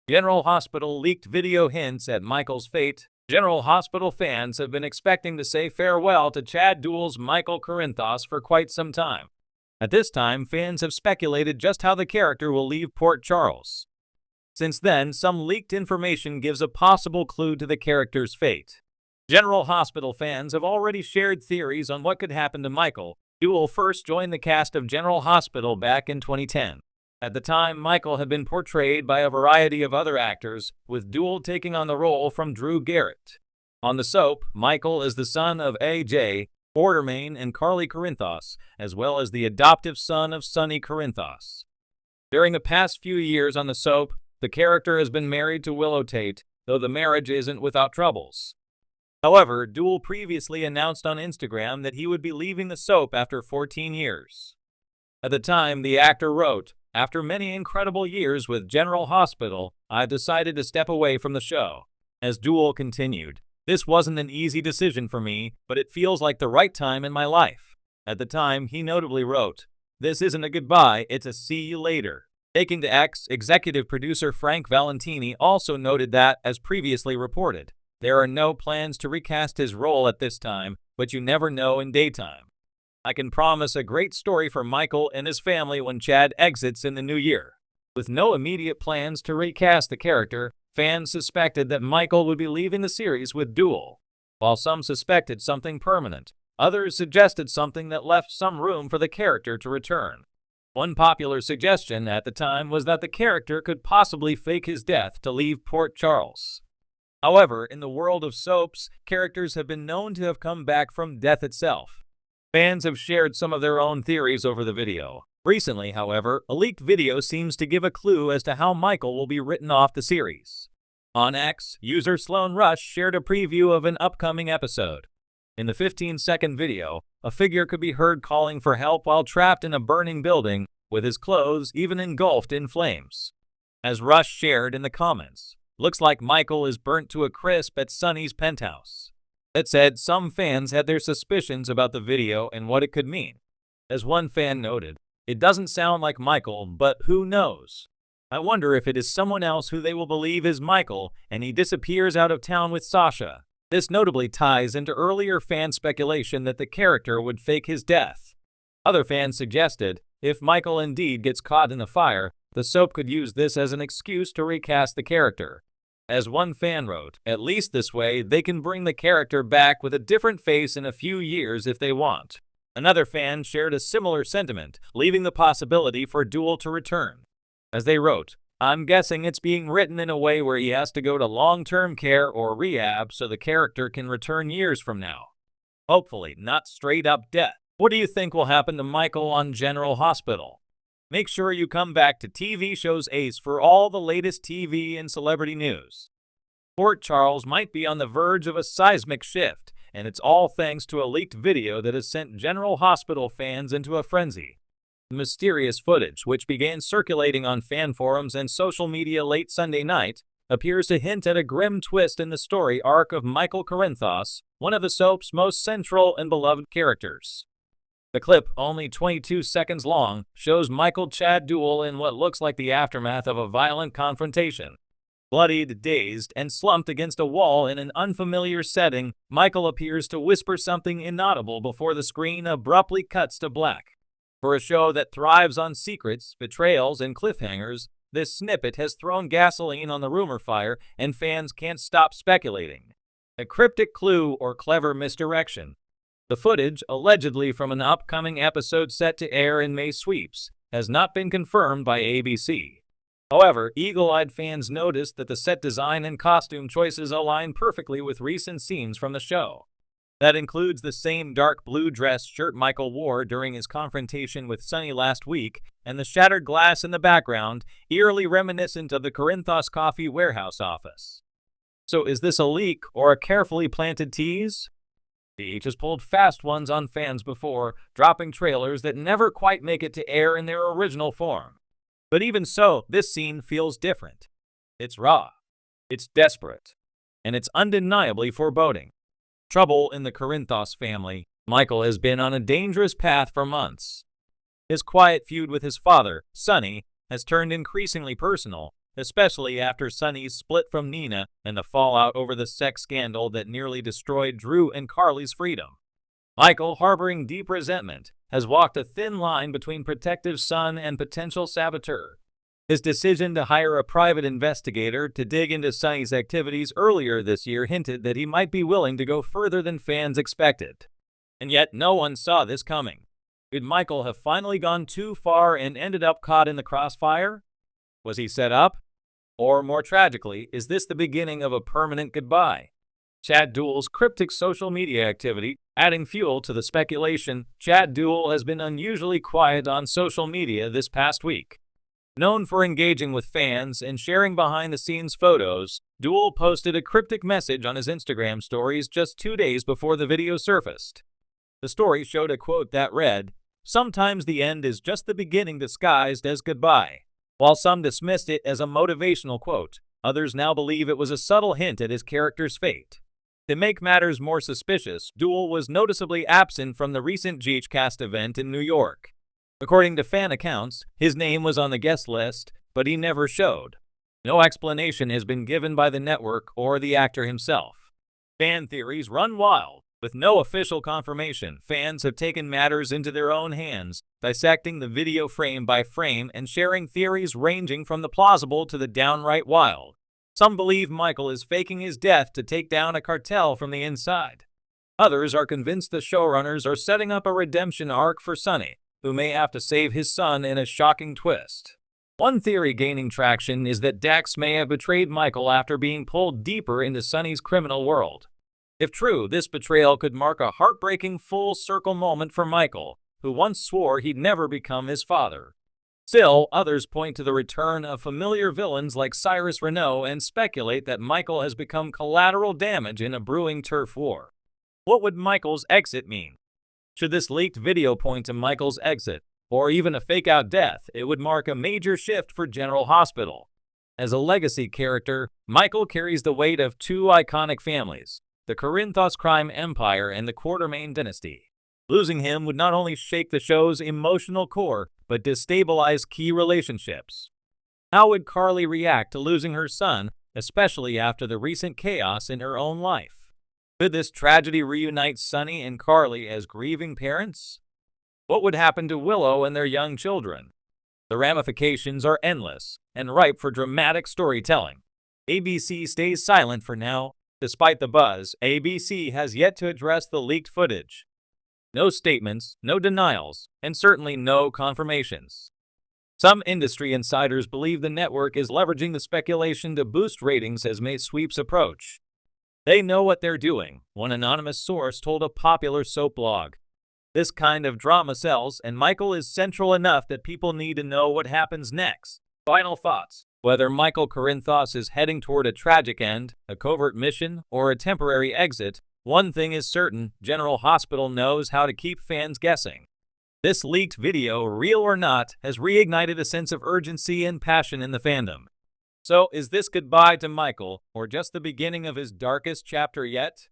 General Hospital leaked video hints at Michael's fate. General Hospital fans have been expecting to say farewell to Chad Duell's Michael Corinthos for quite some time. At this time, fans have speculated just how the character will leave Port Charles. Since then, some leaked information gives a possible clue to the character's fate. General Hospital fans have already shared theories on what could happen to Michael. Duell first joined the cast of General Hospital back in 2010. At the time, Michael had been portrayed by a variety of other actors, with Duell taking on the role from Drew Garrett. On the soap, Michael is the son of A.J. Quartermaine and Carly Corinthos, as well as the adoptive son of Sonny Corinthos. During the past few years on the soap, the character has been married to Willow Tate, though the marriage isn't without troubles. However, Duell previously announced on Instagram that he would be leaving the soap after 14 years. At the time, the actor wrote, "After many incredible years with General Hospital, I decided to step away from the show." As Duell continued, "This wasn't an easy decision for me, but it feels like the right time in my life." At the time, he notably wrote, "This isn't a goodbye, it's a see you later." Taking to X, executive producer Frank Valentini also noted that, as previously reported, there are no plans to recast his role at this time, but you never know in daytime. "I can promise a great story for Michael and his family when Chad exits in the new year." With no immediate plans to recast the character, fans suspected that Michael would be leaving the series with Duell. While some suspected something permanent, others suggested something that left some room for the character to return. One popular suggestion at the time was that the character could possibly fake his death to leave Port Charles. However, in the world of soaps, characters have been known to have come back from death itself. Fans have shared some of their own theories over the video. Recently, however, a leaked video seems to give a clue as to how Michael will be written off the series. On X, user Sloan Rush shared a preview of an upcoming episode. In the 15-second video, a figure could be heard calling for help while trapped in a burning building, with his clothes even engulfed in flames. As Rush shared in the comments, "Looks like Michael is burnt to a crisp at Sonny's penthouse." That said, some fans had their suspicions about the video and what it could mean. As one fan noted, "It doesn't sound like Michael, but who knows? I wonder if it is someone else who they will believe is Michael and he disappears out of town with Sasha." This notably ties into earlier fan speculation that the character would fake his death. Other fans suggested, if Michael indeed gets caught in the fire, the soap could use this as an excuse to recast the character. As one fan wrote, "At least this way, they can bring the character back with a different face in a few years if they want." Another fan shared a similar sentiment, leaving the possibility for Duell to return. As they wrote, "I'm guessing it's being written in a way where he has to go to long-term care or rehab so the character can return years from now. Hopefully, not straight-up death." What do you think will happen to Michael on General Hospital? Make sure you come back to TV Shows Ace for all the latest TV and celebrity news. Port Charles might be on the verge of a seismic shift, and it's all thanks to a leaked video that has sent General Hospital fans into a frenzy. The mysterious footage, which began circulating on fan forums and social media late Sunday night, appears to hint at a grim twist in the story arc of Michael Corinthos, one of the soap's most central and beloved characters. The clip, only 22 seconds long, shows Michael Chad Duell in what looks like the aftermath of a violent confrontation. Bloodied, dazed, and slumped against a wall in an unfamiliar setting, Michael appears to whisper something inaudible before the screen abruptly cuts to black. For a show that thrives on secrets, betrayals, and cliffhangers, this snippet has thrown gasoline on the rumor fire, and fans can't stop speculating. A cryptic clue or clever misdirection. The footage, allegedly from an upcoming episode set to air in May sweeps, has not been confirmed by ABC. However, eagle-eyed fans noticed that the set design and costume choices align perfectly with recent scenes from the show. That includes the same dark blue dress shirt Michael wore during his confrontation with Sonny last week, and the shattered glass in the background, eerily reminiscent of the Corinthos Coffee warehouse office. So is this a leak or a carefully planted tease? TH has pulled fast ones on fans before, dropping trailers that never quite make it to air in their original form. But even so, this scene feels different. It's raw, it's desperate, and it's undeniably foreboding. Trouble in the Corinthos family. Michael has been on a dangerous path for months. His quiet feud with his father, Sonny, has turned increasingly personal, especially after Sonny's split from Nina and the fallout over the sex scandal that nearly destroyed Drew and Carly's freedom. Michael, harboring deep resentment, has walked a thin line between protective son and potential saboteur. His decision to hire a private investigator to dig into Sonny's activities earlier this year hinted that he might be willing to go further than fans expected. And yet no one saw this coming. Could Michael have finally gone too far and ended up caught in the crossfire? Was he set up? Or more tragically, is this the beginning of a permanent goodbye? Chad Duell's cryptic social media activity, adding fuel to the speculation. Chad Duell has been unusually quiet on social media this past week. Known for engaging with fans and sharing behind-the-scenes photos, Duell posted a cryptic message on his Instagram stories just 2 days before the video surfaced. The story showed a quote that read, "Sometimes the end is just the beginning disguised as goodbye." While some dismissed it as a motivational quote, others now believe it was a subtle hint at his character's fate. To make matters more suspicious, Duell was noticeably absent from the recent GeechCast event in New York. According to fan accounts, his name was on the guest list, but he never showed. No explanation has been given by the network or the actor himself. Fan theories run wild. With no official confirmation, fans have taken matters into their own hands, dissecting the video frame by frame and sharing theories ranging from the plausible to the downright wild. Some believe Michael is faking his death to take down a cartel from the inside. Others are convinced the showrunners are setting up a redemption arc for Sonny, who may have to save his son in a shocking twist. One theory gaining traction is that Dax may have betrayed Michael after being pulled deeper into Sonny's criminal world. If true, this betrayal could mark a heartbreaking full-circle moment for Michael, who once swore he'd never become his father. Still, others point to the return of familiar villains like Cyrus Renault and speculate that Michael has become collateral damage in a brewing turf war. What would Michael's exit mean? Should this leaked video point to Michael's exit, or even a fake-out death, it would mark a major shift for General Hospital. As a legacy character, Michael carries the weight of two iconic families, the Corinthos crime empire and the Quartermaine dynasty. Losing him would not only shake the show's emotional core, but destabilize key relationships. How would Carly react to losing her son, especially after the recent chaos in her own life? Could this tragedy reunite Sonny and Carly as grieving parents? What would happen to Willow and their young children? The ramifications are endless and ripe for dramatic storytelling. ABC stays silent for now. Despite the buzz, ABC has yet to address the leaked footage. No statements, no denials, and certainly no confirmations. Some industry insiders believe the network is leveraging the speculation to boost ratings as May sweeps approach. They know what they're doing, one anonymous source told a popular soap blog. This kind of drama sells, and Michael is central enough that people need to know what happens next. Final thoughts. Whether Michael Corinthos is heading toward a tragic end, a covert mission, or a temporary exit, one thing is certain: General Hospital knows how to keep fans guessing. This leaked video, real or not, has reignited a sense of urgency and passion in the fandom. So, is this goodbye to Michael, or just the beginning of his darkest chapter yet?